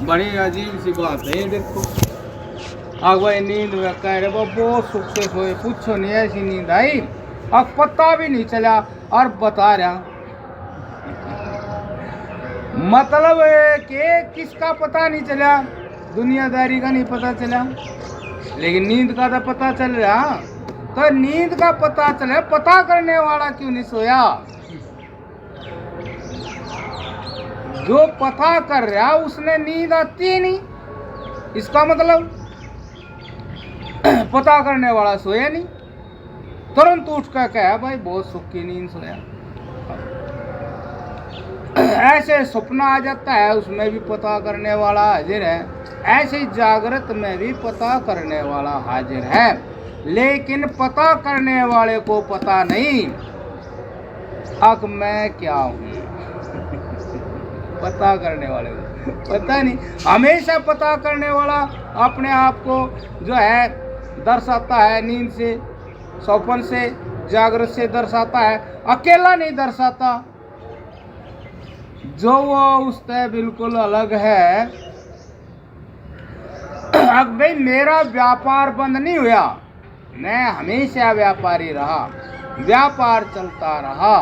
बड़ी अजीब सी बात है देखो। अब भाई नींद में कह रहे वो बहुत सुख से सोए, पूछो नहीं ऐसी नींद आई, अब पता भी नहीं चला। और बता रहा मतलब है कि किसका पता नहीं चला, दुनियादारी का नहीं पता चला, लेकिन नींद का तो पता चल रहा। तो नींद का पता चले, पता करने वाला क्यों नहीं सोया? जो पता कर रहा उसने नींद आती ही नहीं, इसका मतलब पता करने वाला सोया नहीं। तुरंत उठ कर कहा भाई बहुत सुख की नींद सोया। ऐसे सपना आ जाता है, उसमें भी पता करने वाला हाजिर है, ऐसे जागृत में भी पता करने वाला हाजिर है, लेकिन पता करने वाले को पता नहीं अब मैं क्या हूं। पता करने वाले को पता नहीं। हमेशा पता करने वाला अपने आप को जो है दर्शाता है, नींद से, स्वप्न से, जागृत से दर्शाता है, अकेला नहीं दर्शाता। जो वो उससे बिल्कुल अलग है। अब भाई मेरा व्यापार बंद नहीं हुआ, मैं हमेशा व्यापारी रहा, व्यापार चलता रहा,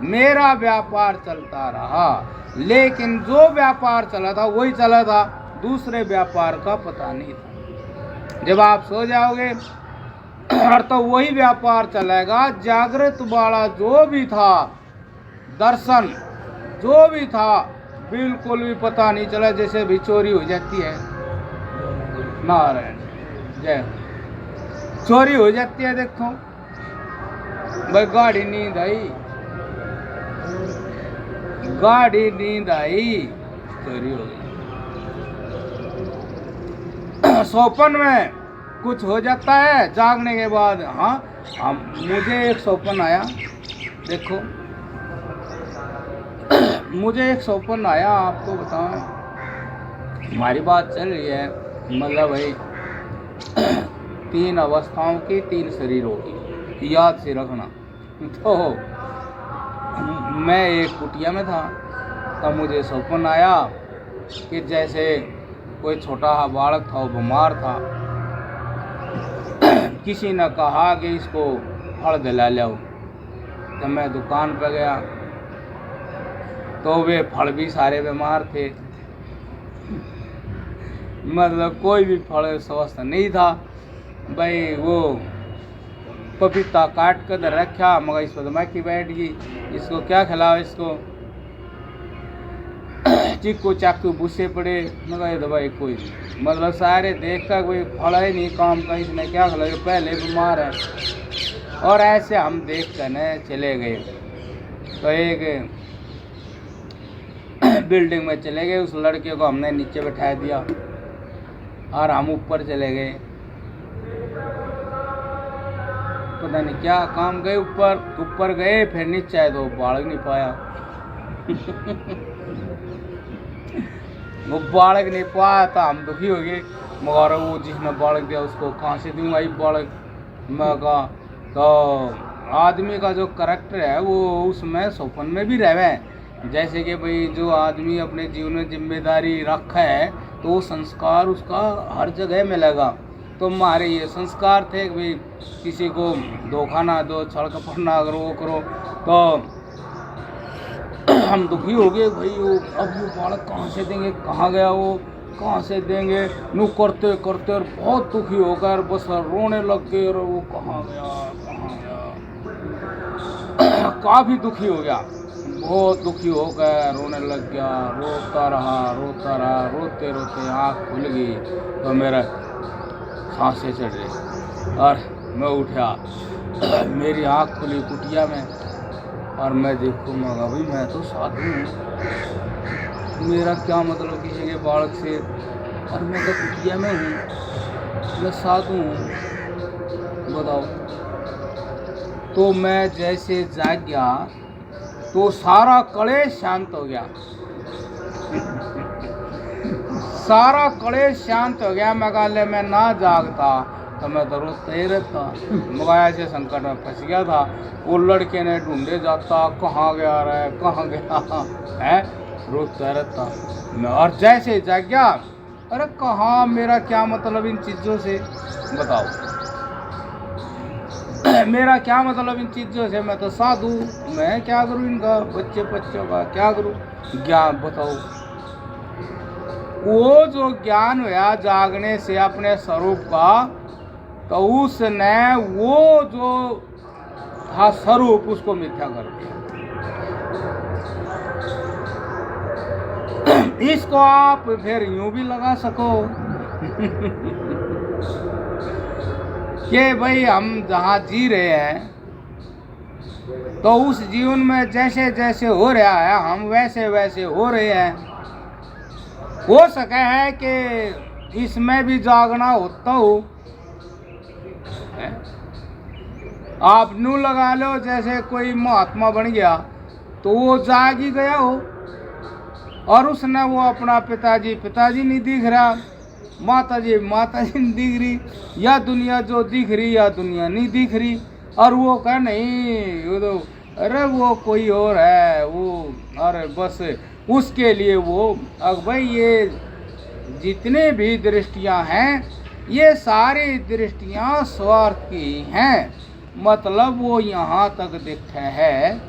मेरा व्यापार चलता रहा, लेकिन जो व्यापार चला था वही चला था, दूसरे व्यापार का पता नहीं था। जब आप सो जाओगे और तो वही व्यापार चलेगा। जागृत वाला जो भी था, दर्शन जो भी था, बिल्कुल भी पता नहीं चला, जैसे भी चोरी हो जाती है। नारायण जय, चोरी हो जाती है। देखो भाई गाड़ी नींद आई, गाड़ी नींद आई, चोरी हो गई। स्वप्न में कुछ हो जाता है, जागने के बाद हाँ मुझे एक स्वप्न आया। देखो मुझे एक स्वप्न आया, आपको बताऊं, हमारी बात चल रही है, मतलब भाई 3 अवस्थाओं की 3 शरीरों की, याद से रखना। तो मैं एक कुटिया में था, तब मुझे स्वप्न आया कि जैसे कोई छोटा बालक था, वो बीमार था, किसी ने कहा कि इसको फल दिला लो। तो मैं दुकान पर गया तो वे फल भी सारे बीमार थे, मतलब कोई भी फल स्वस्थ नहीं था। भाई वो पपीता काट कर रखा, मगर इस पर मक्खी बैठ गई, इसको क्या खिलाओ, इसको चिक्कू चाकू भूसे पड़े, मगर ये दवाई कोई नहीं, मतलब सारे देख कर कोई फल ही नहीं काम का, इसने क्या खिलाया, पहले बीमार है। और ऐसे हम देख कर न चले गए। तो एक बिल्डिंग में चले गए, उस लड़के को हमने नीचे बैठा दिया और हम ऊपर चले गए। पता नहीं क्या काम गए, ऊपर गए, फिर नीचे आए तो बालक नहीं पाया। वो बालक नहीं पाया तो हम दुखी हो गए, मगर वो जिसने बालक दिया उसको कहाँ से दूंगा ये बालक। मैं कहा तो आदमी का जो करैक्टर है वो उसमें स्वप्न में भी रहे, जैसे कि भाई जो आदमी अपने जीवन में जिम्मेदारी रखा है तो वो संस्कार उसका हर जगह मिलेगा। तो हमारे ये संस्कार थे कि भाई किसी को धोखा ना दो, छल कपट ना करो, वो करो। तो हम दुखी हो गए, भाई वो अब वो बालक कहाँ से देंगे, कहाँ गया वो, कहाँ से देंगे, नू करते करते और बहुत दुखी होकर बस रोने लग गए, और वो कहाँ गया कहाँ गया। काफ़ी दुखी हो गया, बहुत दुखी होकर रोने लग गया, रोता रहा, रोते रोते आँख खुल गई तो मेरा सांसें चढ़ रही और मैं उठा। मेरी आँख खुली कुटिया में और मैं देखूँ, मगा भाई मैं तो साधु हूँ, मेरा क्या मतलब किसी के बालक से, और मैं तो कुटिया में हूँ, मैं साधु हूँ, बताओ। तो मैं जैसे जाग गया तो सारा कलेश शांत हो गया। सारा कलेश शांत हो गया। मैं कहा मैं ना जागता तो मैं तो रोता ही रहता, मगर ऐसे संकट में फंस गया था। वो लड़के ने ढूंढे जाता, कहाँ गया रहा है, कहाँ गया है, रोकता रहता। और जैसे जाग गया, अरे कहाँ, मेरा क्या मतलब इन चीज़ों से, बताओ। मेरा क्या मतलब इन चीज़ों से, मैं तो साधु, मैं क्या करूँ इनका, बच्चों का क्या करूँ, ज्ञान बताओ। वो जो ज्ञान हुआ जागने से अपने स्वरूप का, तो उसने वो जो था स्वरूप उसको मिथ्या कर दिया। इसको आप फिर यूं भी लगा सको कि भाई हम जहाँ जी रहे हैं, तो उस जीवन में जैसे जैसे हो रहा है हम वैसे वैसे हो रहे हैं। हो सके है कि इसमें भी जागना होता हो। आप नू लगा लो, जैसे कोई महात्मा बन गया तो वो जाग ही गया हो, और उसने वो अपना पिताजी नहीं दिख रहा, माताजी नहीं दिख रही, या दुनिया जो दिख रही या दुनिया नहीं दिख रही, और वो कह नहीं वो तो, अरे वो कोई और है वो, अरे बस उसके लिए वो। अब भाई ये जितने भी दृष्टियां हैं, ये सारी दृष्टियां स्वार्थ की हैं। मतलब वो यहाँ तक दिखता है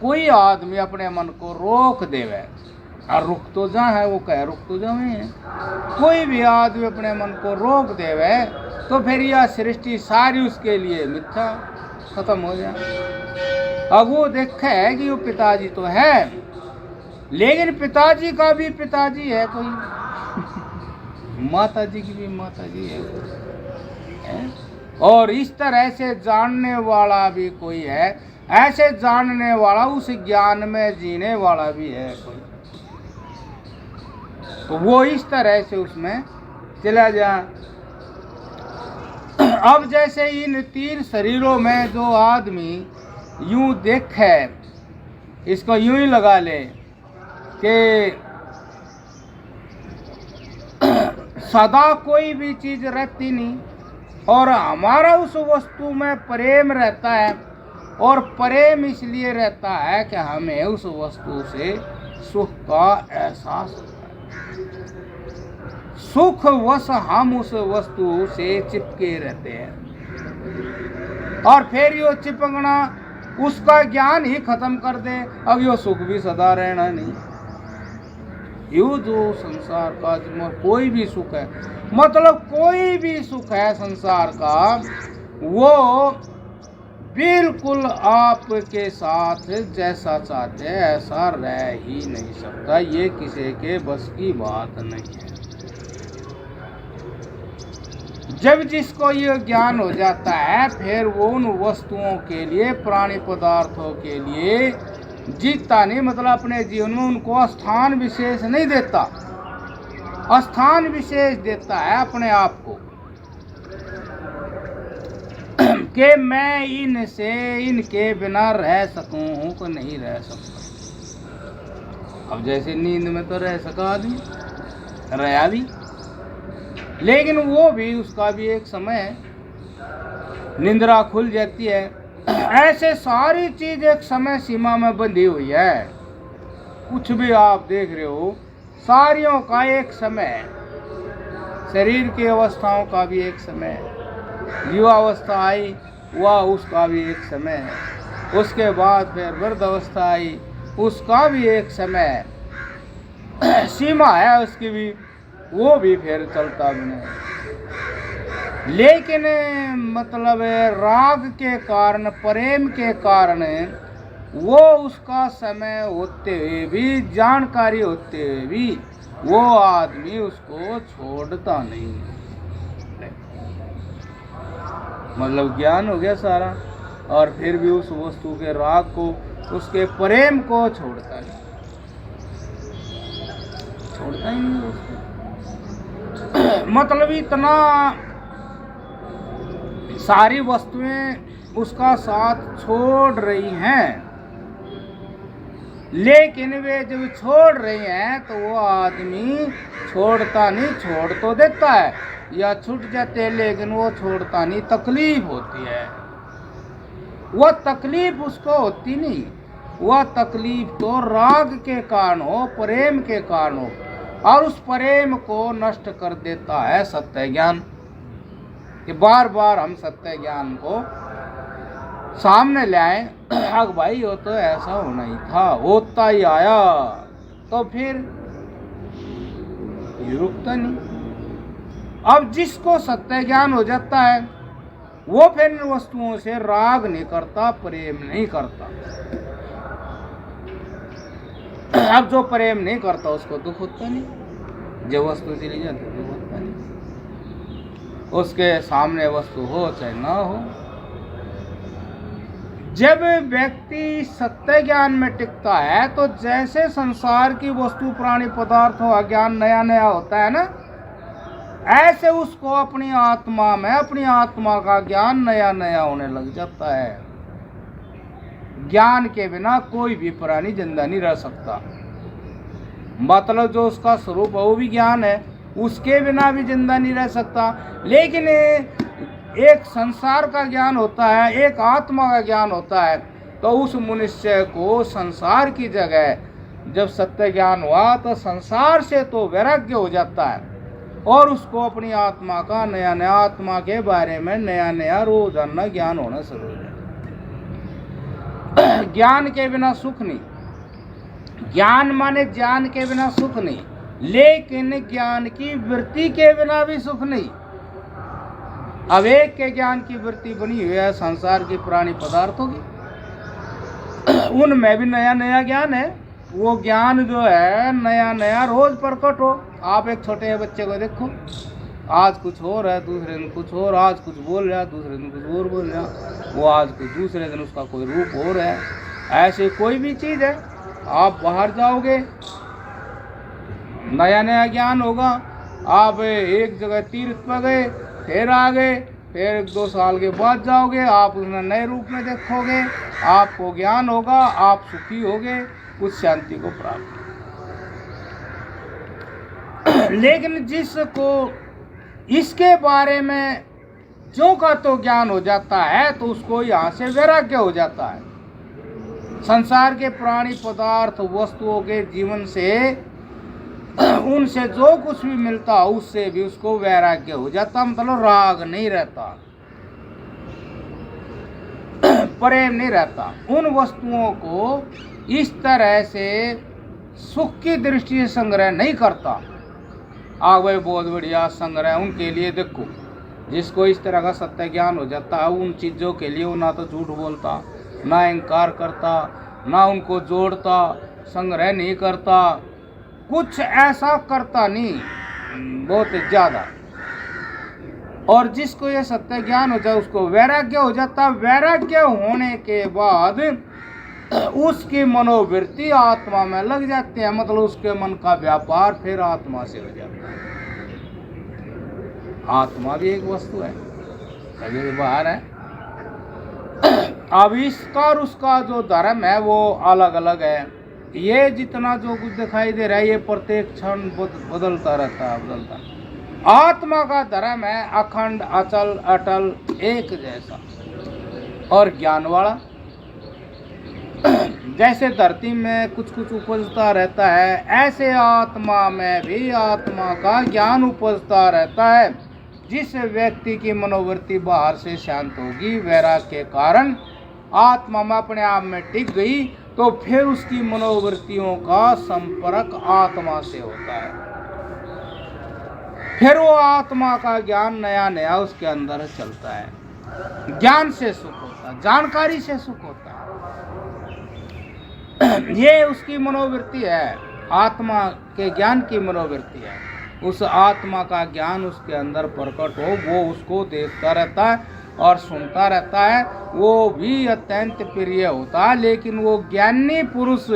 कोई आदमी अपने मन को रोक देवे, और रुक तो जा है, वो कह रुक तो जावे है। कोई भी आदमी अपने मन को रोक देवे तो फिर यह सृष्टि सारी उसके लिए मिथ्या खत्म हो जाए। अब वो देखा है कि वो पिताजी तो है, लेकिन पिताजी का भी पिताजी है कोई माताजी की भी माताजी है, और इस तरह से जानने वाला भी कोई है, ऐसे जानने वाला उस ज्ञान में जीने वाला भी है कोई। तो वो इस तरह से उसमें चला जाए। अब जैसे इन तीन शरीरों में जो आदमी यूं देखे, इसको यूं ही लगा ले कि सदा कोई भी चीज रहती नहीं, और हमारा उस वस्तु में प्रेम रहता है, और प्रेम इसलिए रहता है कि हमें उस वस्तु से सुख का एहसास होता है। सुख वश हम उस वस्तु से चिपके रहते हैं, और फिर यो चिपकना उसका ज्ञान ही खत्म कर दे, अब यो सुख भी सदा रहना नहीं। यो जो संसार का कोई भी सुख है, मतलब कोई भी सुख है संसार का, वो बिल्कुल आपके साथ जैसा चाहते ऐसा रह ही नहीं सकता। ये किसी के बस की बात नहीं है। जब जिसको ये ज्ञान हो जाता है, फिर वो उन वस्तुओं के लिए, प्राणी पदार्थों के लिए जीता नहीं, मतलब अपने जीवन में उनको स्थान विशेष नहीं देता, स्थान विशेष देता है अपने आप को कि मैं इनसे इनके बिना रह सकूं कि नहीं रह सकता। अब जैसे नींद में तो रह सका आदमी, रहा भी, लेकिन वो भी उसका भी एक समय है, निंद्रा खुल जाती है। ऐसे सारी चीज एक समय सीमा में बंधी हुई है। कुछ भी आप देख रहे हो, सारियों का एक समय है। शरीर की अवस्थाओं का भी एक समय है, युवावस्था आई वह उसका भी एक समय है, उसके बाद फिर वृद्धावस्था आई उसका भी एक समय है, सीमा है उसकी भी, वो भी फिर चलता भी नहीं। लेकिन मतलब राग के कारण, प्रेम के कारण, वो उसका समय होते हुए भी, जानकारी होते हुए भी, वो आदमी उसको छोड़ता नहीं। मतलब ज्ञान हो गया सारा, और फिर भी उस वस्तु के राग को, उसके प्रेम को छोड़ता नहीं उसको। मतलब इतना सारी वस्तुएं उसका साथ छोड़ रही हैं, लेकिन वे जब छोड़ रही हैं तो वो आदमी छोड़ता नहीं, छोड़ तो देता है या छूट जाते हैं, लेकिन वो छोड़ता नहीं। तकलीफ होती है, वो तकलीफ उसको होती नहीं, वह तकलीफ तो राग के कारण हो, प्रेम के कारण हो, और उस प्रेम को नष्ट कर देता है सत्य ज्ञान। कि बार बार हम सत्य ज्ञान को सामने ले आए, अग भाई वो तो ऐसा होना ही था, होता ही आया, तो फिर ये रुकता नहीं। अब जिसको सत्य ज्ञान हो जाता है वो फिर इन वस्तुओं से राग नहीं करता, प्रेम नहीं करता। अब जो प्रेम नहीं करता उसको दुख होता नहीं, जो वस्तु चली जाती है दुख होता नहीं, उसके सामने वस्तु हो चाहे ना हो। जब व्यक्ति सत्य ज्ञान में टिकता है तो जैसे संसार की वस्तु प्राणी पदार्थों का ज्ञान नया नया होता है ना, ऐसे उसको अपनी आत्मा में अपनी आत्मा का ज्ञान नया नया होने लग जाता है। ज्ञान के बिना कोई भी प्राणी जिंदा नहीं रह सकता। मतलब जो उसका स्वरूप है वो भी ज्ञान है, उसके बिना भी जिंदा नहीं रह सकता। लेकिन एक संसार का ज्ञान होता है, एक आत्मा का ज्ञान होता है, तो उस मनुष्य को संसार की जगह जब सत्य ज्ञान हुआ तो संसार से तो वैराग्य हो जाता है और उसको अपनी आत्मा का नया नया, आत्मा के बारे में नया नया रोजाना ज्ञान होना शुरू हो जाता है। ज्ञान के बिना सुख नहीं, ज्ञान माने ज्ञान के बिना सुख नहीं, लेकिन ज्ञान की वृत्ति के बिना भी सुख नहीं। अवेक के ज्ञान की वृत्ति बनी हुई है संसार की प्राणी पदार्थों की, उनमें भी नया नया ज्ञान है। वो ज्ञान जो है नया नया रोज प्रकट हो। आप एक छोटे बच्चे को देखो, आज कुछ हो रहा है, दूसरे दिन कुछ और, आज कुछ बोल रहा है, दूसरे दिन कुछ और बोल रहा है, वो आज कुछ दूसरे दिन उसका कोई रूप हो रहा है। ऐसे कोई भी चीज़ है, आप बाहर जाओगे नया नया ज्ञान होगा। आप एक जगह तीर्थ पर गए, फिर आ गए, फिर 1-2 साल के बाद जाओगे, आप उन्हें नए रूप में देखोगे, आपको ज्ञान होगा, आप सुखी होगे, कुछ शांति को प्राप्त। लेकिन जिसको इसके बारे में जो का तो ज्ञान हो जाता है तो उसको यहाँ से वैराग्य हो जाता है। संसार के प्राणी पदार्थ वस्तुओं के जीवन से उनसे जो कुछ भी मिलता उससे भी उसको वैराग्य हो जाता, मतलब राग नहीं रहता, प्रेम नहीं रहता। उन वस्तुओं को इस तरह से सुख की दृष्टि से संग्रह नहीं करता। आगे बहुत बढ़िया संग्रह उनके लिए देखो, जिसको इस तरह का सत्य ज्ञान हो जाता है उन चीज़ों के लिए वो ना तो झूठ बोलता, ना इनकार करता, ना उनको जोड़ता, संग्रह नहीं करता, कुछ ऐसा करता नहीं बहुत ज़्यादा। और जिसको ये सत्य ज्ञान हो जाए उसको वैराग्य हो जाता। वैराग्य होने के बाद उसकी मनोवृत्ति आत्मा में लग जाती है, मतलब उसके मन का व्यापार फिर आत्मा से हो जाता है। आत्मा भी एक वस्तु है, सभी बाहर है। आविष्कार उसका जो धर्म है वो अलग अलग है। ये जितना जो कुछ दिखाई दे रहा है ये प्रत्येक क्षण बदलता रहता है, बदलता। आत्मा का धर्म है अखंड, अचल, अटल, एक जैसा और ज्ञान वाला। जैसे धरती में कुछ कुछ उपजता रहता है, ऐसे आत्मा में भी आत्मा का ज्ञान उपजता रहता है। जिस व्यक्ति की मनोवृत्ति बाहर से शांत होगी, वैराग के कारण आत्मा में अपने आप में टिक गई, तो फिर उसकी मनोवृत्तियों का संपर्क आत्मा से होता है। फिर वो आत्मा का ज्ञान नया नया उसके अंदर चलता है। ज्ञान से सुख होता है, जानकारी से सुख होता है। ये उसकी मनोवृत्ति है, आत्मा के ज्ञान की मनोवृत्ति है। उस आत्मा का ज्ञान उसके अंदर प्रकट हो, वो उसको देखता रहता है और सुनता रहता है, वो भी अत्यंत प्रिय होता है। लेकिन वो ज्ञानी पुरुष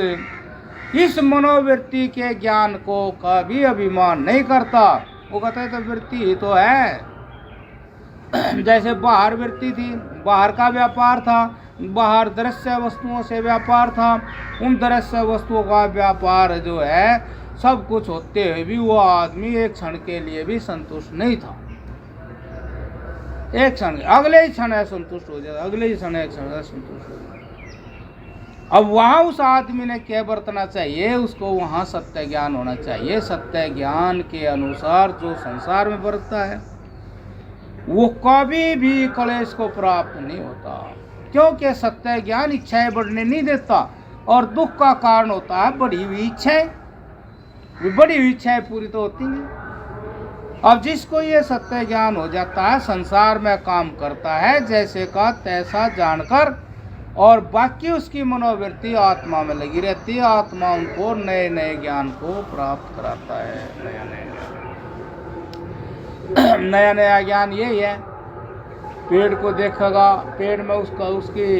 इस मनोवृत्ति के ज्ञान को कभी अभिमान नहीं करता। वो कहता है तो वृत्ति ही तो है। जैसे बाहर वृत्ति थी, बाहर का व्यापार था, बाहर दृश्य वस्तुओं से व्यापार था, उन दृश्य वस्तुओं का व्यापार जो है सब कुछ होते हुए भी वो आदमी एक क्षण के लिए भी संतुष्ट नहीं था। एक क्षण, अगले ही क्षण संतुष्ट हो जाता, अगले ही क्षण एक क्षण संतुष्ट हो जाता। अब वहाँ उस आदमी ने क्या बरतना चाहिए, उसको वहाँ सत्य ज्ञान होना चाहिए। सत्य ज्ञान के अनुसार जो संसार में बरतता है वो कभी भी कलेश को प्राप्त नहीं होता, क्योंकि सत्य ज्ञान इच्छाएं बढ़ने नहीं देता और दुख का कारण होता है बढ़ी हुई इच्छाएं। बड़ी हुई इच्छाएं पूरी तो होती नहीं। अब जिसको ये सत्य ज्ञान हो जाता है, संसार में काम करता है जैसे का तैसा जानकर, और बाकी उसकी मनोवृत्ति आत्मा में लगी रहती है। आत्मा उनको नए नए ज्ञान को प्राप्त कराता है। नया नया ज्ञान यही है। पेड़ को देखेगा, पेड़ में उसकी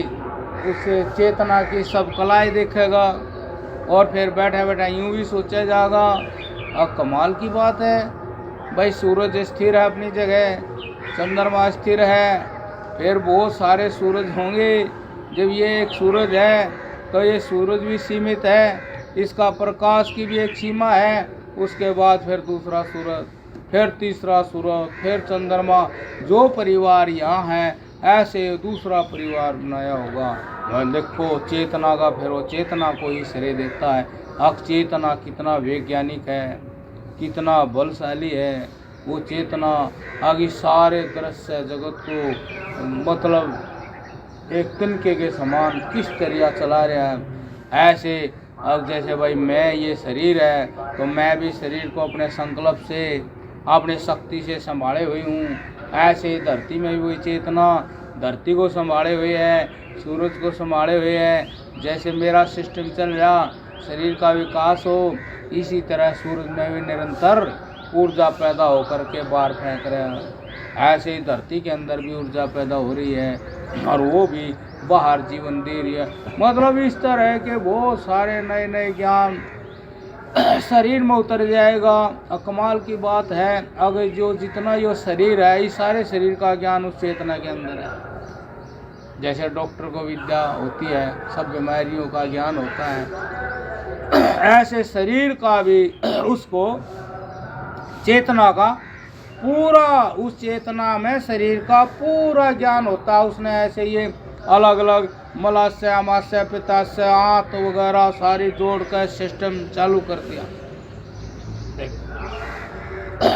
उस चेतना की सब कलाएं देखेगा, और फिर बैठा बैठा यूं भी सोचा जाएगा। अब कमाल की बात है भाई, सूरज स्थिर है अपनी जगह, चंद्रमा स्थिर है, फिर बहुत सारे सूरज होंगे। जब ये एक सूरज है तो ये सूरज भी सीमित है, इसका प्रकाश की भी एक सीमा है। उसके बाद फिर दूसरा सूरज, फिर तीसरा सूरज, फिर चंद्रमा। जो परिवार यहाँ है ऐसे दूसरा परिवार बनाया होगा। देखो चेतना का, फिर वो चेतना को ही श्रेय देता है। चेतना कितना वैज्ञानिक है, कितना बलशाली है वो चेतना। आगे सारे दृश्य जगत को मतलब एक तिनके के समान किस तरह चला रहा है। ऐसे अब जैसे भाई मैं ये शरीर है तो मैं भी शरीर को अपने संकल्प से, अपने शक्ति से संभाले हुई हूँ। ऐसे धरती में भी वही चेतना धरती को संभाले हुए है, सूरज को संभाले हुए है। जैसे मेरा सिस्टम चल रहा, शरीर का विकास हो, इसी तरह सूरज में भी निरंतर ऊर्जा पैदा होकर के बाहर फेंक रहे हैं। ऐसे ही धरती के अंदर भी ऊर्जा पैदा हो रही है और वो भी बाहर जीवन दे रही है। मतलब इस तरह के बहुत सारे नए नए ज्ञान शरीर में उतर जाएगा। कमाल की बात है, अगर जो जितना जो शरीर है, इस सारे शरीर का ज्ञान उस चेतना के अंदर है। जैसे डॉक्टर को विद्या होती है, सब बीमारियों का ज्ञान होता है, ऐसे शरीर का भी उसको चेतना का पूरा, उस चेतना में शरीर का पूरा ज्ञान होता है। उसने ऐसे ये अलग अलग मलाशय, अमाशय, पित्ताशय, आंत वगैरह सारी जोड़ कर सिस्टम चालू कर दिया।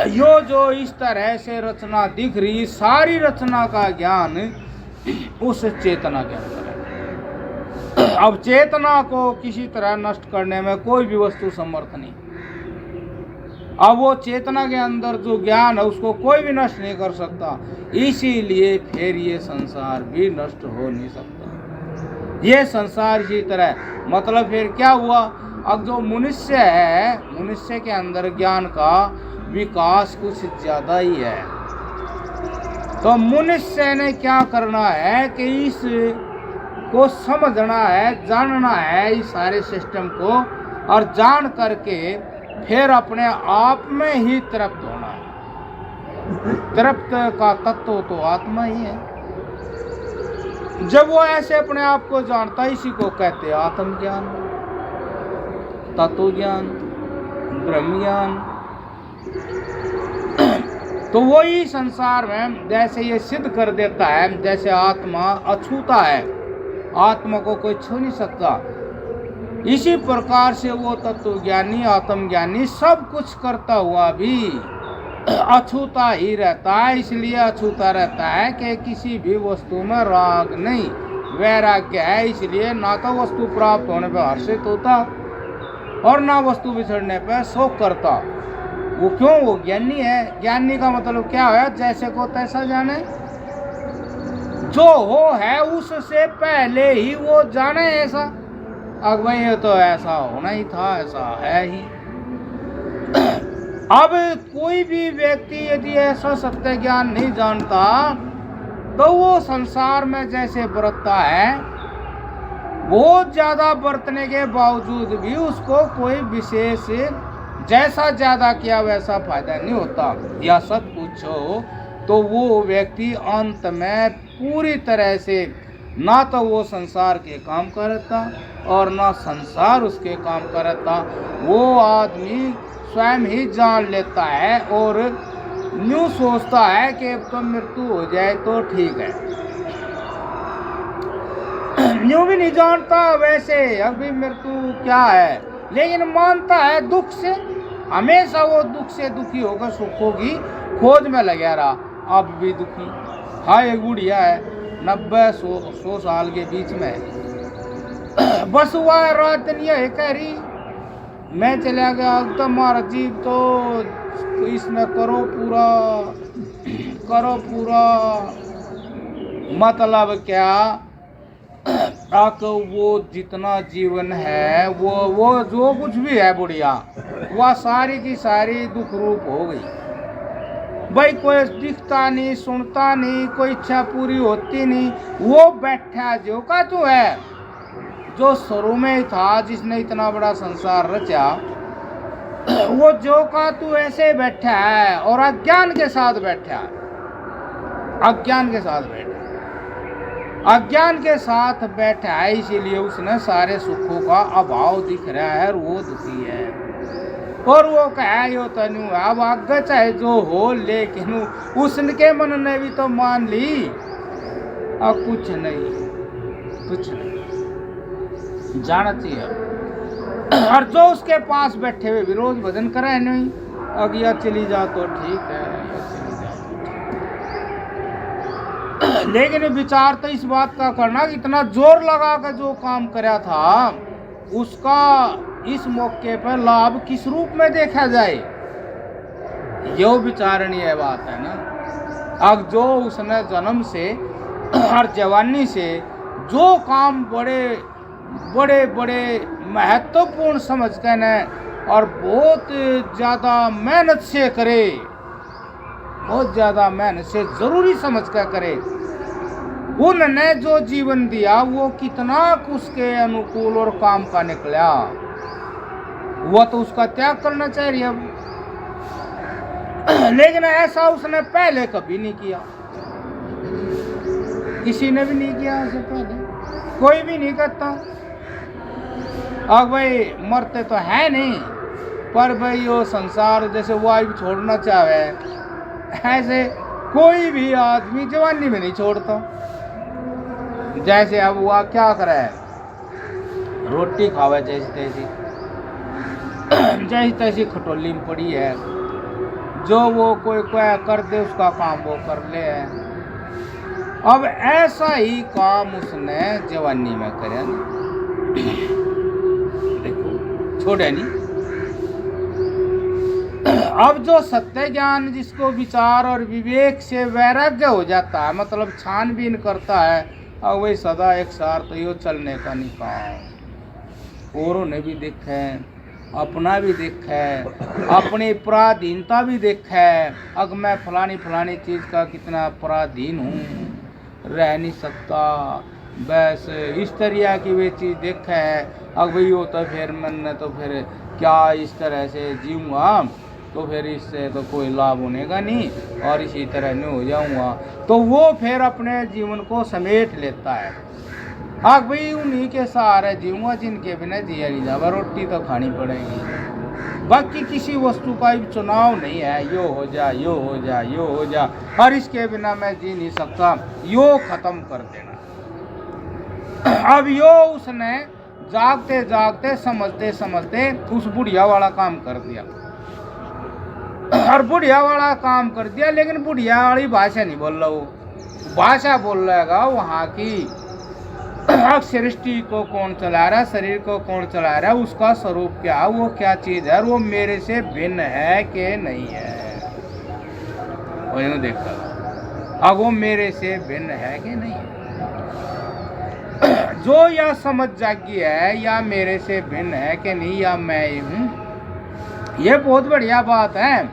यो जो इस तरह से रचना दिख रही, सारी रचना का ज्ञान उस चेतना के अंदर है। अब चेतना को किसी तरह नष्ट करने में कोई भी वस्तु समर्थ नहीं। अब वो चेतना के अंदर जो ज्ञान है उसको कोई भी नष्ट नहीं कर सकता, इसीलिए फिर ये संसार भी नष्ट हो नहीं सकता। ये संसार इसी तरह, मतलब फिर क्या हुआ, अब जो मनुष्य है, मनुष्य के अंदर ज्ञान का विकास कुछ ज़्यादा ही है। तो मनुष्य ने क्या करना है कि इस को समझना है, जानना है इस सारे सिस्टम को, और जान करके फिर अपने आप में ही तृप्त होना है। तृप्त का तत्व तो आत्मा ही है। जब वो ऐसे अपने आप को जानता है, इसी को कहते हैं आत्मज्ञान, तत्व ज्ञान, ब्रह्म ज्ञान। तो वही संसार में जैसे ये सिद्ध कर देता है, जैसे आत्मा अछूता है, आत्मा को कोई छू नहीं सकता, इसी प्रकार से वो तत्वज्ञानी, आत्मज्ञानी सब कुछ करता हुआ भी अछूता ही रहता है। इसलिए अछूता रहता है कि किसी भी वस्तु में राग नहीं, वैराग्य है। इसलिए ना तो वस्तु प्राप्त होने पर हर्षित होता और ना वस्तु बिछड़ने पर शोक करता। वो क्यों? वो ज्ञानी है। ज्ञानी का मतलब क्या है? जैसे को तैसा जाने, जो हो है उससे पहले ही वो जाने ऐसा। अब भाई ये तो ऐसा होना ही था, ऐसा है ही। अब कोई भी व्यक्ति यदि ऐसा सत्य ज्ञान नहीं जानता तो वो संसार में जैसे बरतता है, बहुत ज्यादा बरतने के बावजूद भी उसको कोई विशेष, जैसा ज्यादा किया वैसा फायदा नहीं होता। या सच पूछो तो वो व्यक्ति अंत में पूरी तरह से ना तो वो संसार के काम करता और ना संसार उसके काम करता। वो आदमी स्वयं ही जान लेता है और यूँ सोचता है कि अब तो मृत्यु हो जाए तो ठीक है। यूं भी नहीं जानता वैसे अभी मृत्यु क्या है, लेकिन मानता है दुख से। हमेशा वो दुख से दुखी होकर सुखों की खोज में लगा रहा, अब भी दुखी। हाँ, एक बुढ़िया है 90-100 साल के बीच में, बस हुआ रात नहीं है कह रही मैं चला गया तो मारा जीव तो इसमें करो पूरा मतलब क्या, वो जितना जीवन है वो जो कुछ भी है बुढ़िया, वह सारी की सारी दुख रूप हो गई भाई। कोई दिखता नहीं, सुनता नहीं, कोई इच्छा पूरी होती नहीं, वो बैठा जो का तू है, जो शुरू में था जिसने इतना बड़ा संसार रचा, वो जो का तू ऐसे बैठा है और अज्ञान के साथ बैठा है, अज्ञान के साथ बैठा, अज्ञान के साथ बैठा है, इसीलिए उसने सारे सुखों का अभाव दिख रहा है और वो दुखी है। और वो कहे यो तनु अब आगे चाहे जो हो, लेकिन उसके मन ने भी तो मान ली अब कुछ नहीं जाना चाहिए। और जो उसके पास बैठे हुए विरोध भजन करे नहीं, अगिया चली जा तो ठीक है, लेकिन विचार तो इस बात का करना कि इतना जोर लगा कर जो काम कराया था उसका इस मौके पर लाभ किस रूप में देखा जाए, यो विचारणीय बात है ना। अब जो उसने जन्म से और जवानी से जो काम बड़े महत्वपूर्ण समझ कर न और बहुत ज़्यादा मेहनत से करे, बहुत ज़्यादा मेहनत से जरूरी समझ कर करे, उनने जो जीवन दिया वो कितना उसके अनुकूल और काम का निकला, वो तो उसका त्याग करना चाहिए अब। लेकिन ऐसा उसने पहले कभी नहीं किया, किसी ने भी नहीं किया ऐसे पहले, कोई भी नहीं करता। अब भाई मरते तो है नहीं, पर भाई वो संसार जैसे वायु छोड़ना चाहे, ऐसे कोई भी आदमी जवानी में नहीं छोड़ता। जैसे अब वह क्या करे, रोटी खावे जैसी तैसी खटोली में पड़ी है, जो वो कोई कर दे उसका काम वो कर ले है। अब ऐसा ही काम उसने जवानी में करे, देखो छोड़े नहीं। अब जो सत्य ज्ञान जिसको विचार और विवेक से वैराग्य हो जाता है, मतलब छानबीन करता है, अब वही सदा एक सार तो यो चलने का निकाल, औरों ने भी देखा है, अपना भी देखा है, अपनी पराधीनता भी देखा है। अब मैं फलानी चीज़ का कितना पराधीन हूँ, रह नहीं सकता, बस इस तरह की वे चीज़ देखा है। अब वही हो तो फिर मैंने तो फिर क्या इस तरह से जीऊँगा, तो फिर इससे तो कोई लाभ होने का नहीं, और इसी तरह नहीं हो जाऊँगा, तो वो फिर अपने जीवन को समेट लेता है। हाँ भाई उन्हीं के सहारे जीऊँगा जिनके बिना जिया नहीं जावा, रोटी तो खानी पड़ेगी, बाकी किसी वस्तु का भी चुनाव नहीं है, यो हो जा, और इसके बिना मैं जी नहीं सकता, यो खत्म कर देना। अब यो उसने जागते जागते समझते उस बुढ़िया वाला काम कर दिया, और बुढ़िया वाला काम कर दिया, लेकिन बुढ़िया वाली भाषा नहीं बोल रहा, वो भाषा बोल रहेगा वहाँ की सृष्टि को कौन चला रहा है, शरीर को कौन चला रहा है, उसका स्वरूप क्या है, वो क्या चीज़ है, वो मेरे से भिन्न है कि नहीं है, वो देखा अब वो मेरे से भिन्न है कि नहीं है। जो या समझ जागी है या मेरे से भिन्न है कि नहीं, या मैं ही हूँ, ये बहुत बढ़िया बात है।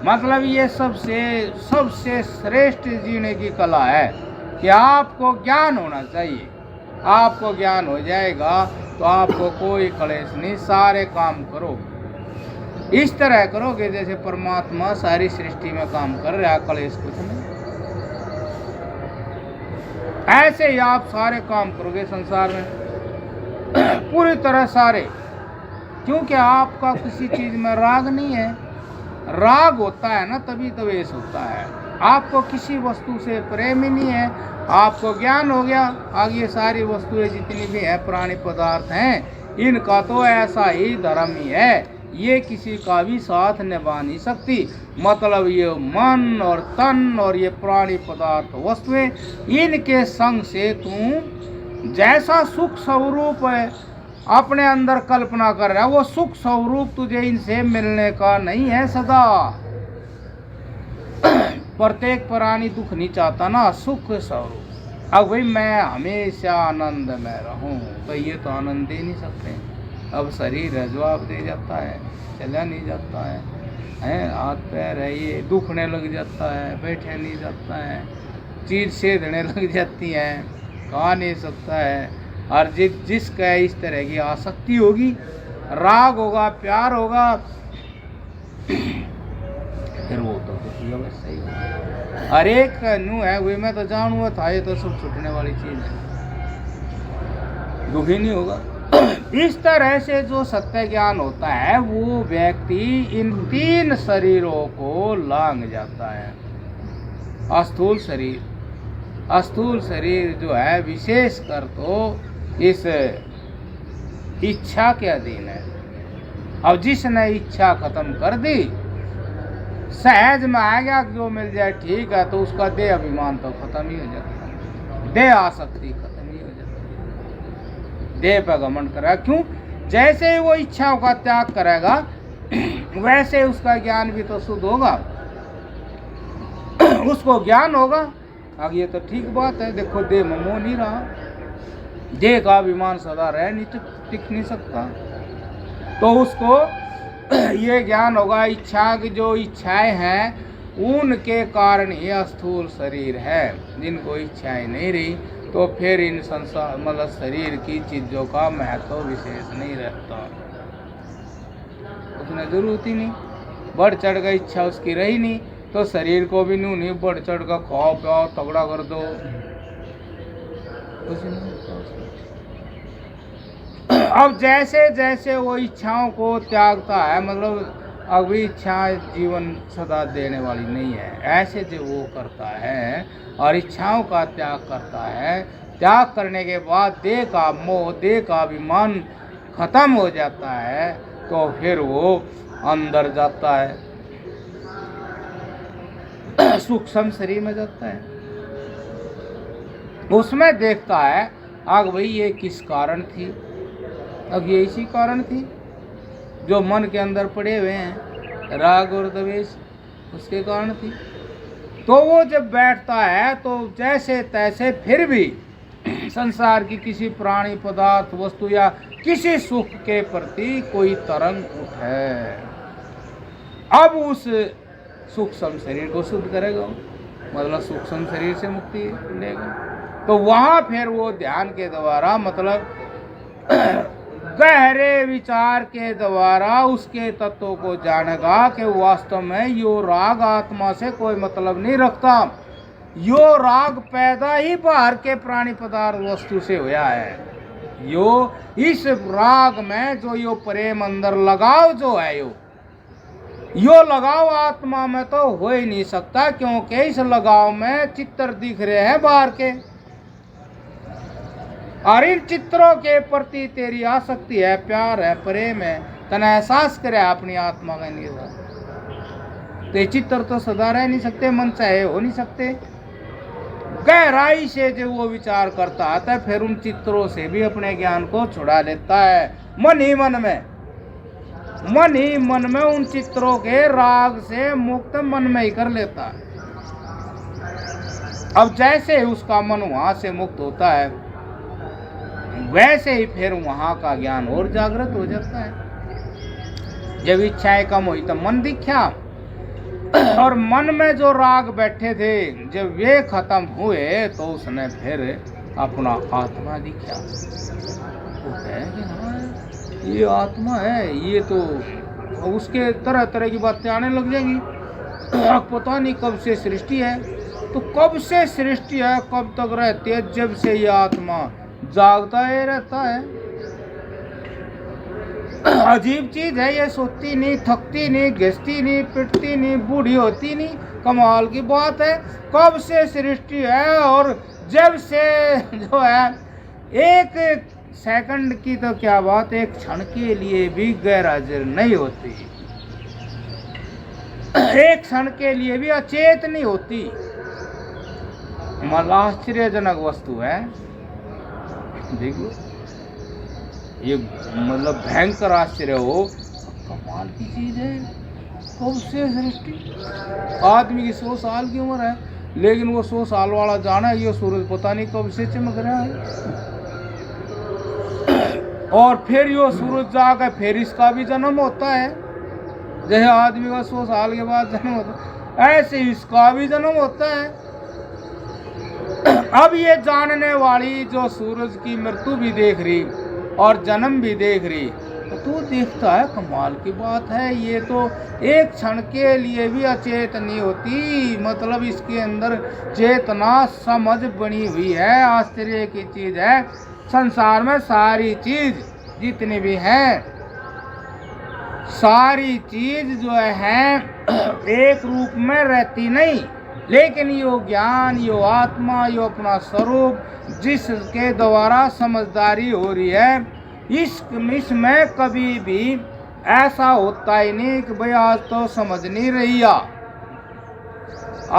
मतलब ये सबसे श्रेष्ठ जीने की कला है कि आपको ज्ञान होना चाहिए। आपको ज्ञान हो जाएगा तो आपको कोई क्लेश नहीं, सारे काम करो इस तरह करोगे जैसे परमात्मा सारी सृष्टि में काम कर रहा है, क्लेश कुछ नहीं। ऐसे ही आप सारे काम करोगे संसार में पूरी तरह सारे, क्योंकि आपका किसी चीज में राग नहीं है। राग होता है ना तभी द्वेष होता है। आपको किसी वस्तु से प्रेम ही नहीं है, आपको ज्ञान हो गया, आगे सारी वस्तुएं जितनी भी है प्राणी पदार्थ हैं, इनका तो ऐसा ही धर्म ही है, ये किसी का भी साथ निभा नहीं सकती। मतलब ये मन और तन और ये प्राणी पदार्थ वस्तुएं, इनके संग से तू जैसा सुख स्वरूप है अपने अंदर कल्पना कर रहा है, वो सुख स्वरूप तुझे इनसे मिलने का नहीं है सदा। प्रत्येक प्राणी दुख नहीं चाहता ना, सुख स्वरूप। अब भाई मैं हमेशा आनंद में रहूं, तो ये तो आनंद दे नहीं सकते। अब शरीर है जवाब दे जाता है, चला नहीं जाता है, हाथ पैर है ये दुखने लग जाता है, बैठे नहीं जाता है, चीज सेधने लग जाती है, खा नहीं सकता है। और जिसका इस तरह की आसक्ति होगी, राग होगा, प्यार होगा, फिर वो तो दुखी अवश्य ही होगा। हर एक नू है वही मैं तो जानू था, ये तो सब छूटने वाली चीज है, दुखी नहीं होगा। इस तरह से जो सत्य ज्ञान होता है वो व्यक्ति इन तीन शरीरों को लांघ जाता है। स्थूल शरीर, स्थूल शरीर जो है विशेष कर तो इस इच्छा के अधीन है। अब जिसने इच्छा खत्म कर दी, सहज में आ गया जो मिल जाए ठीक है, तो उसका देह अभिमान तो खत्म ही हो जाता है, देह आसक्ति खत्म ही हो जाती है, देह पर घमंड करेगा। क्यों? जैसे ही वो इच्छाओं का त्याग करेगा वैसे उसका ज्ञान भी तो शुद्ध होगा, उसको ज्ञान होगा। अब ये तो ठीक बात है, देखो देह में मोह नहीं रहा, देह का अभिमान सदा रह नहीं टिक नहीं सकता, तो उसको ये ज्ञान होगा इच्छा की जो इच्छाएं हैं उनके कारण ही स्थूल शरीर है। जिनको इच्छाएं नहीं रही तो फिर इन संसार मतलब शरीर की चीजों का महत्व विशेष नहीं रहता, उसने जरूरत ही नहीं, बढ़ चढ़ कर इच्छा उसकी रही नहीं, तो शरीर को भी नहीं बढ़ चढ़ कर खाओ पियाओ तगड़ा कर दो, कुछ नहीं। अब जैसे जैसे वो इच्छाओं को त्यागता है, मतलब अभी इच्छा जीवन सदा देने वाली नहीं है, ऐसे जो वो करता है और इच्छाओं का त्याग करता है, त्याग करने के बाद देह का मोह, देह का अभिमान खत्म हो जाता है, तो फिर वो अंदर जाता है, सूक्ष्म शरीर में जाता है, उसमें देखता है आग भाई ये किस कारण थी, अब ये इसी कारण थी जो मन के अंदर पड़े हुए हैं राग और द्वेष, उसके कारण थी। तो वो जब बैठता है तो जैसे तैसे फिर भी संसार की किसी प्राणी पदार्थ वस्तु या किसी सुख के प्रति कोई तरंग उठे, अब उस सूक्ष्म शरीर को शुद्ध करेगा, मतलब सूक्ष्म शरीर से मुक्ति लेगा। तो वहां फिर वो ध्यान के द्वारा मतलब गहरे विचार के द्वारा उसके तत्वों को जानेगा कि वास्तव में यो राग आत्मा से कोई मतलब नहीं रखता, यो राग पैदा ही बाहर के प्राणी पदार्थ वस्तु से हुआ है। यो इस राग में जो यो प्रेम अंदर लगाव जो है यो लगाव आत्मा में तो हो ही नहीं सकता, क्योंकि इस लगाव में चित्र दिख रहे हैं बाहर के, और इन चित्रों के प्रति तेरी आसक्ति है, प्यार है, प्रेम है, तना एहसास करे अपनी आत्मा का निर्वाह, तो ये चित्र तो सदा रह नहीं सकते, मन चाहे हो नहीं सकते। गहराई से जो वो विचार करता आता है फिर उन चित्रों से भी अपने ज्ञान को छुड़ा लेता है, मन ही मन में, मन ही मन में उन चित्रों के राग से मुक्त मन में ही कर लेता है। अब जैसे उसका मन वहां से मुक्त होता है वैसे ही फिर वहां का ज्ञान और जागृत हो जाता है। जब इच्छाएं कम हुई तो मन दिखा, और मन में जो राग बैठे थे जब वे खत्म हुए तो उसने फिर अपना आत्मा दिखा। वो कहे कि हाँ ये आत्मा है, ये तो उसके तरह तरह की बातें आने लग जाएंगी। पता नहीं कब से सृष्टि है, तो कब से सृष्टि है कब तक रहती है, जब से ये आत्मा जागता ही रहता है। अजीब चीज है ये, सोती नहीं, थकती नहीं, घिसती नहीं, पिटती नहीं, बूढ़ी होती नहीं। कमाल की बात है। कब से सृष्टि है और जब से जो है एक सेकंड की तो क्या बात, एक क्षण के लिए भी गैर हाजिर नहीं होती, एक क्षण के लिए भी अचेत नहीं होती। मतलब आश्चर्यजनक वस्तु है। देखो ये मतलब भयंकर आश्चर्य हो, कमाल की चीज है। कब से सृष्टि, आदमी की 100 साल की उम्र है, लेकिन वो 100 साल वाला जाना है ये सूरज पता नहीं कब से चमक रहा है। और फिर यो सूरज जाकर फिर इसका भी जन्म होता है। जैसे आदमी का 100 साल के बाद जन्म होता है, ऐसे इसका भी जन्म होता है। अब ये जानने वाली जो सूरज की मृत्यु भी देख रही और जन्म भी देख रही, तो देखता है कमाल की बात है, ये तो एक क्षण के लिए भी अचेत नहीं होती। मतलब इसके अंदर चेतना समझ बनी हुई है। आश्चर्य की चीज है। संसार में सारी चीज जितनी भी है, सारी चीज जो है एक रूप में रहती नहीं, लेकिन यो ज्ञान, यो आत्मा, यो अपना स्वरूप जिसके द्वारा समझदारी हो रही है, इसमें कभी भी ऐसा होता ही नहीं कि भाई आज तो समझ नहीं रही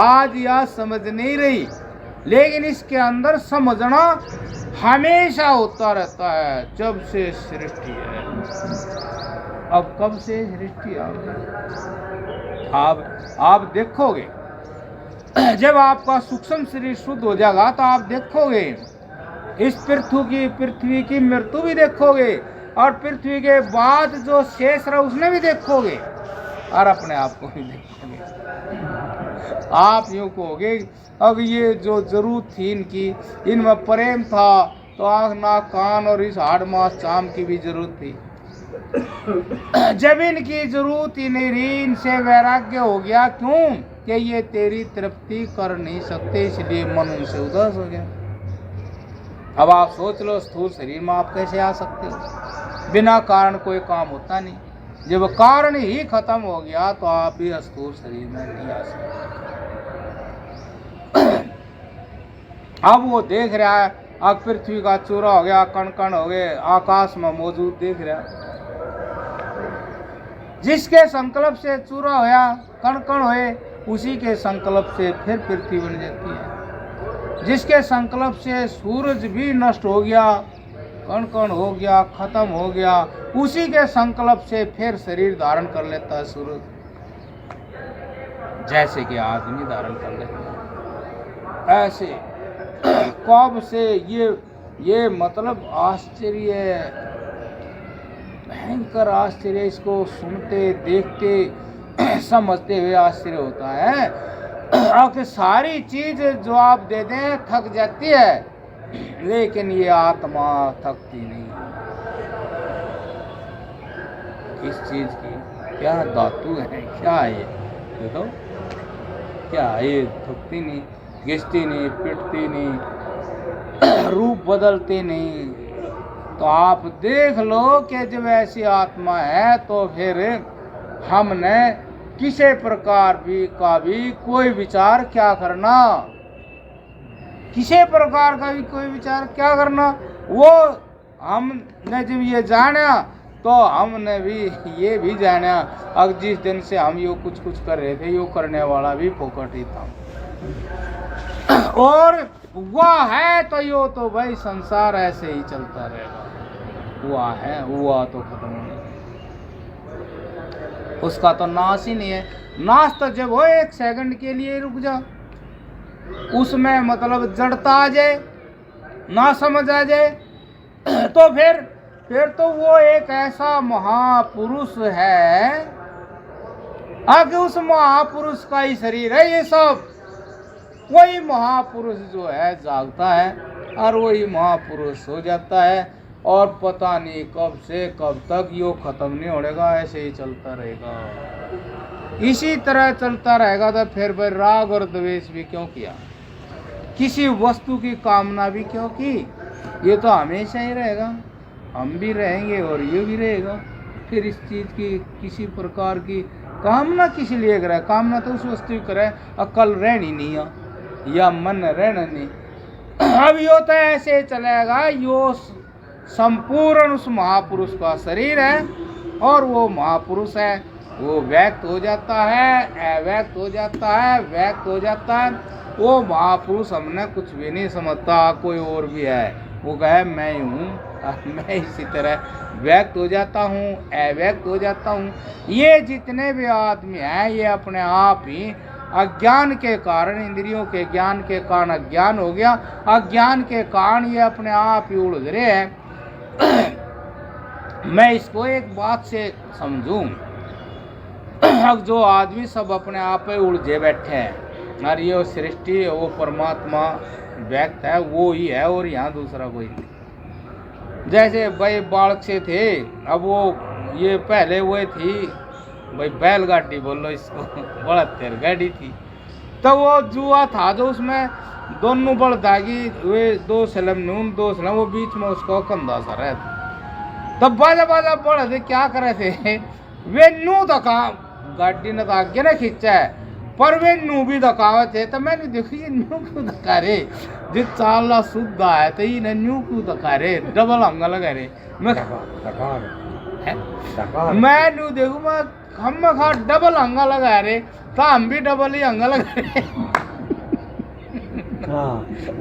आज या समझ नहीं रही, लेकिन इसके अंदर समझना हमेशा होता रहता है जब से सृष्टि है। अब कब से सृष्टि आप देखोगे, जब आपका सूक्ष्म शरीर शुद्ध हो जाएगा तो आप देखोगे इस पृथ्वी की मृत्यु भी देखोगे, और पृथ्वी के बाद जो शेष रहा उसने भी देखोगे, और अपने आप को भी देखोगे। आप यूँ कहोगे अब ये जो जरूरत थी इनकी, इनमें प्रेम था तो आँख नाक कान और इस हाड़ मास चाम की भी जरूरत थी। जब इनकी जरूरत ही नहीं रही, इनसे वैराग्य हो गया। क्यों? कि ये तेरी तृप्ति कर नहीं सकते, इसलिए मन उनसे उदास हो गया। अब आप सोच लो, स्थूल शरीर में आप कैसे आ सकते हो? बिना कारण कोई काम होता नहीं। जब कारण ही खत्म हो गया तो आप भी स्थूल शरीर में नहीं आ सकते। अब वो देख रहा है, अब पृथ्वी का चूरा हो गया, कण कण हो गए, आकाश में मौजूद देख रहा है। जिसके संकल्प से चूरा होया, कण कण हुए, उसी के संकल्प से फिर पृथ्वी बन जाती है। जिसके संकल्प से सूरज भी नष्ट हो गया, कण कण हो गया, खत्म हो गया, उसी के संकल्प से फिर शरीर धारण कर लेता है सूरज, जैसे कि आदमी धारण कर लेता है। ऐसे कब से ये मतलब आश्चर्य, भयंकर आश्चर्य। इसको सुनते देखते समझते हुए आश्चर्य होता है। और सारी चीज जो आप दे दें थक जाती है, लेकिन ये आत्मा थकती नहीं। इस चीज की क्या धातु है, क्या है ये देखो, क्या है ये? थकती नहीं, घिसती नहीं, पिटती नहीं, रूप बदलती नहीं। तो आप देख लो कि जब ऐसी आत्मा है तो फिर हमने किसी प्रकार का भी कोई विचार क्या करना, किसी प्रकार का भी कोई विचार क्या करना। वो हमने जब ये जाना तो हमने भी ये भी जाना, अब जिस दिन से हम यो कुछ कर रहे थे, यो करने वाला भी फोकट ही था। और हुआ है तो यो तो भाई संसार ऐसे ही चलता रहेगा। हुआ है, हुआ तो खत्म नहीं, उसका तो नाश ही नहीं है। नाश तो जब हो एक सेकंड के लिए रुक जा, उसमें मतलब जड़ता आ जाए, ना समझ आ जाए, तो फिर तो वो एक ऐसा महापुरुष है, आगे उस महापुरुष का ही शरीर है ये सब। वही महापुरुष जो है जागता है और वही महापुरुष हो जाता है, और पता नहीं कब से कब तक यो खत्म नहीं होगा, ऐसे ही चलता रहेगा। इसी तरह चलता रहेगा तो फिर भाई राग और द्वेष भी क्यों किया, किसी वस्तु की कामना भी क्यों की? ये तो हमेशा ही रहेगा, हम भी रहेंगे और ये भी रहेगा। फिर इस चीज़ की किसी प्रकार की कामना किसी लिए करे, कामना तो उस वस्तु की करे अकल रहनी नहीं है या मन रहना नहीं। अब यो तो ऐसे चलेगा, यो संपूर्ण उस महापुरुष का शरीर है और वो महापुरुष है, वो व्यक्त हो जाता है, अव्यक्त हो जाता है, व्यक्त हो जाता है। वो महापुरुष हमने कुछ भी नहीं समझता, कोई और भी है, वो कहे मैं ही हूँ, मैं इसी तरह व्यक्त हो जाता हूँ, अव्यक्त हो जाता हूँ। ये जितने भी आदमी हैं ये अपने आप ही अज्ञान के कारण, इंद्रियों के ज्ञान के कारण अज्ञान हो गया, अज्ञान के कारण ये अपने आप ही उलझ रहे हैं। मैं इसको एक बात से समझूं, अब जो आदमी सब अपने आप ही उलझे बैठे हैं और ये सृष्टि वो परमात्मा व्यक्त है, वो ही है और यहाँ दूसरा कोई नहीं। जैसे भाई बालक से थे, अब वो ये पहले वो थी भाई बैलगाड़ी बोलो इसको, बड़हत्तर गाड़ी थी, तो वो जुआ था जो उसमें दोनों बड़दागी वे दो सलम नून दो सलम, वो बीच में उसको कंधा सा रहता। तब बाजा बाजा बड़ा थे क्या करे थे वे नू दका गाड़ी ने तो आगे ना खींचा है, पर वे नू भी दकावे थे। तो मैंने देखी ये न्यू क्यों दका रे, जो चाला शुद्ध है तो ये न्यू क्यों दका रे, डबल अंगा लगा रे। मैं नू देखू मैं हम खा डबल अंगा लगा रे, तो हम भी डबल ही अंगा लगा रे।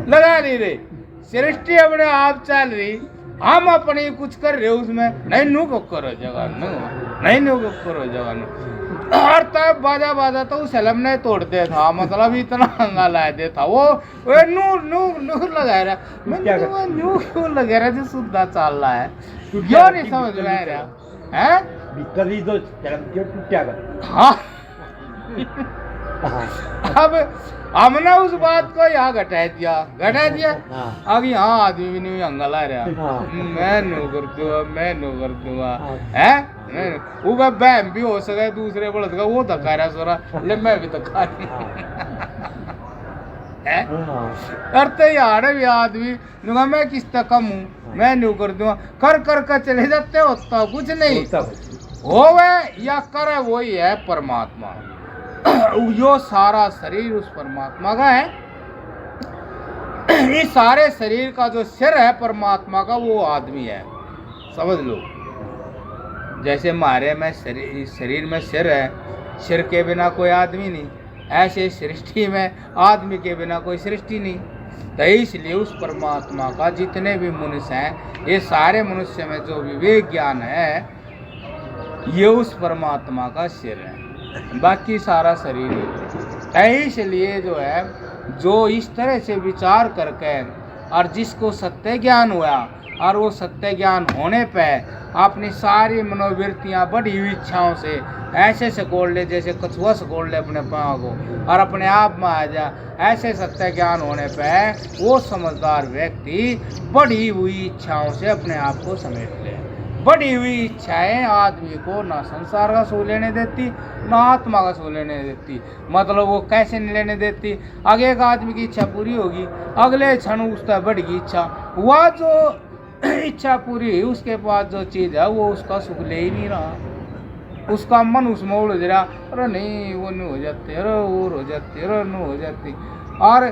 लगा नहीं रे, सृष्टि अपने आप चल रही, हम अपनी कुछ कर रहे उसमें, नहीं नू को करो जगह नहीं नू को करो जगह। और तब बाजा बाजा तो उस सलम ने तोड़ दे था, मतलब इतना हंगा ला दे था वो नू नू नू लगा रहा। मैं नू क्यों लगा रहा जो सुद्धा चल रहा है, क्यों नहीं समझ में आ रहा है। कभी तो टूटा कर हाँ अब हमने उस बात को यहाँ घटा दिया अब यहाँ आदमी भी नहीं हंगा ला रहा, मैं नो कर दूंगा, मैं नो कर दूंगा है। वो बहन भी हो सके दूसरे बड़द का वो धक्का रहा सोरा, ले मैं भी धक्का है। करते यार भी आदमी नुगा मैं किस तक कम हूँ, मैं न्यू कर दूंगा, कर कर कर चले जाते होता कुछ नहीं होवे या करे वही है परमात्मा। यो सारा शरीर उस परमात्मा का है, इस सारे शरीर का जो सिर है परमात्मा का वो आदमी है, समझ लो। जैसे मारे में शरीर में सिर है, सिर के बिना कोई आदमी नहीं, ऐसे सृष्टि में आदमी के बिना कोई सृष्टि नहीं। तो इसलिए उस परमात्मा का जितने भी मनुष्य हैं, ये सारे मनुष्य में जो विवेक ज्ञान है ये उस परमात्मा का सिर है, बाकी सारा शरीर है। इसलिए जो है जो इस तरह से विचार करके और जिसको सत्य ज्ञान हुआ और वो सत्य ज्ञान होने पे अपनी सारी मनोवृत्तियाँ बड़ी हुई इच्छाओं से ऐसे सकोड़ ले जैसे कछुआ सकोड़ ले अपने पाँव को और अपने आप में आ जा, ऐसे सत्य ज्ञान होने पे वो समझदार व्यक्ति बढ़ी हुई इच्छाओं से अपने आप को समेट ले। बढ़ी हुई इच्छाएं आदमी को ना संसार का सो लेने देती ना आत्मा का सो लेने देती। मतलब वो कैसे नहीं लेने देती, आगे एक आदमी की इच्छा पूरी होगी अगले क्षण उसका बढ़ेगी इच्छा, वह जो इच्छा पूरी हुई उसके पास जो चीज़ है वो उसका सुख ले ही नहीं रहा, उसका मन उसमें उलझ रहा, अरे नहीं वो नहीं हो जाती, अरे वो हो जाती, अरे नहीं हो जाती। और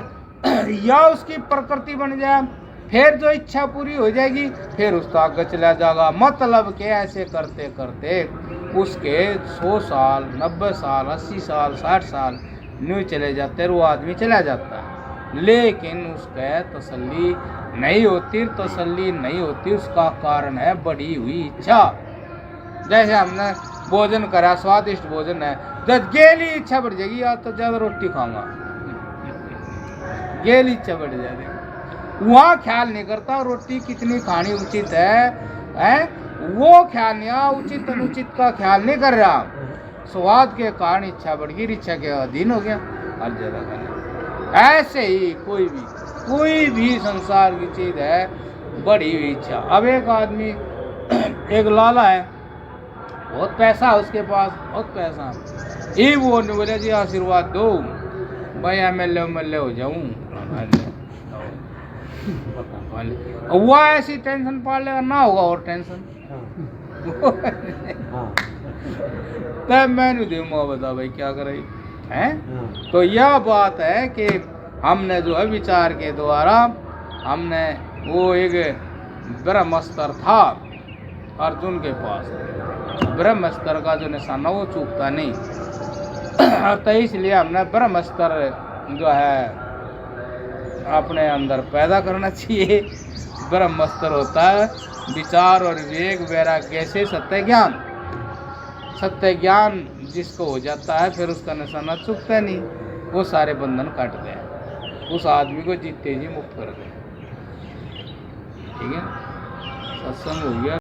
या उसकी प्रकृति बन जाए, फिर जो इच्छा पूरी हो जाएगी फिर उसका आगे चला जाएगा। मतलब के ऐसे करते करते उसके 100 साल 90 साल 80 साल 60 साल न्यू चले जाते, वो आदमी चला जाता है, लेकिन उसका तसल्ली नहीं होती। तसल्ली नहीं होती उसका कारण है बढ़ी हुई इच्छा। जैसे हमने भोजन करा, स्वादिष्ट भोजन है, जब गेली इच्छा बढ़ जाएगी या तो ज़्यादा रोटी खाऊंगा, गेली इच्छा बढ़ जाएगी, वहाँ ख्याल नहीं करता रोटी कितनी खानी उचित है वो ख्याल नहीं, उचित अनुचित का ख्याल नहीं कर रहा। स्वाद के कारण इच्छा बढ़ गई, इच्छा के अधीन हो गया, हर जगह करना। ऐसे ही कोई भी संसार की चीज़ है बढ़ी हुई इच्छा। अब एक आदमी एक लाला है, बहुत पैसा है उसके पास, बहुत पैसा, ये वो नहीं बोले जी आशीर्वाद दो भाई एमएलए हो जाऊँ, वो ऐसी टेंशन पाल लेगा ना होगा और टेंशन हाँ तब मैंने दूंगा, बता भाई क्या करे हैं। हाँ तो यह बात है कि हमने जो है विचार के द्वारा हमने वो एक ब्रह्मस्त्र था अर्जुन के पास, ब्रह्मस्त्र का जो निशाना वो चूकता नहीं। तो इसलिए हमने ब्रह्मस्त्र जो है अपने अंदर पैदा करना चाहिए। ब्रह्मस्त्र होता है विचार और विवेक वैराग्य से सत्य ज्ञान। सत्य ज्ञान जिसको हो जाता है फिर उसका निशाना चूकता नहीं, वो सारे बंधन काट गए, उस आदमी को जीते जी मुक्त कर दे। ठीक है, सत्संग हो गया।